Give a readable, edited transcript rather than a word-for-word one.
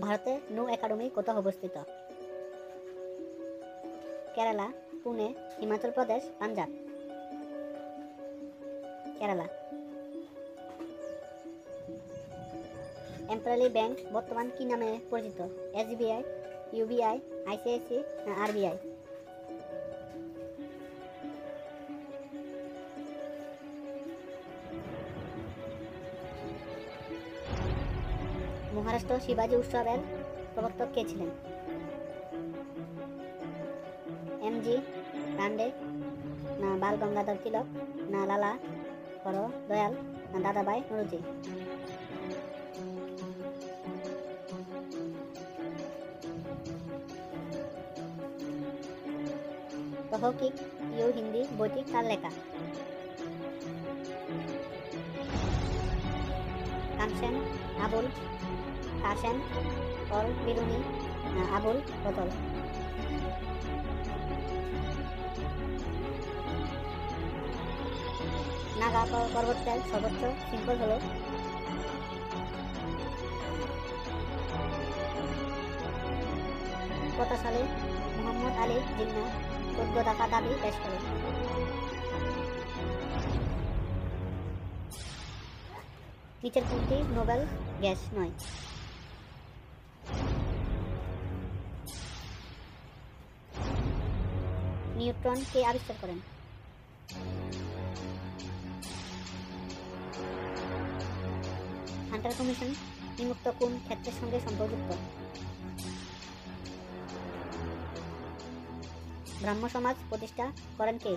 ভারতে নৌ একাডেমি কোথায় অবস্থিত? কেরালা, পুনে, হিমাচল প্রদেশ, পাঞ্জাব। কেরালা। এম্পায়ারি ব্যাংক বর্তমান কি নামে পরিচিত? এসবিআই, ইউবিআই, আইসিআইসি না আরবিআই? মহারাষ্ট্র শিবাজি উৎসবের প্রবর্তক কে ছিলেন? এমজি রান্ডে না বাল গঙ্গাধর তিলক না লালা হরদয়াল না দাদাভাই নরুজি? তহকিক ইউ হিন্দি বইটি কার লেখা? কামসেন, আবুল কাসেম, অল বিরুনি না আবুল বদল? নাগা পর্বতের সর্বোচ্চ শৃঙ্গ হল? কত সালে মোহাম্মদ আলী জিন্না 14 দফা দাবি পেশ করেন? নিচের কোনটি নোবেল গ্যাস নয়? নিউট্রন কে আবিষ্কার করেন? হান্টার কমিশন বিমুক্ত কোন ক্ষেত্রের সঙ্গে সম্পর্কযুক্ত? ব্রাহ্ম সমাজ প্রতিষ্ঠা করেন কে?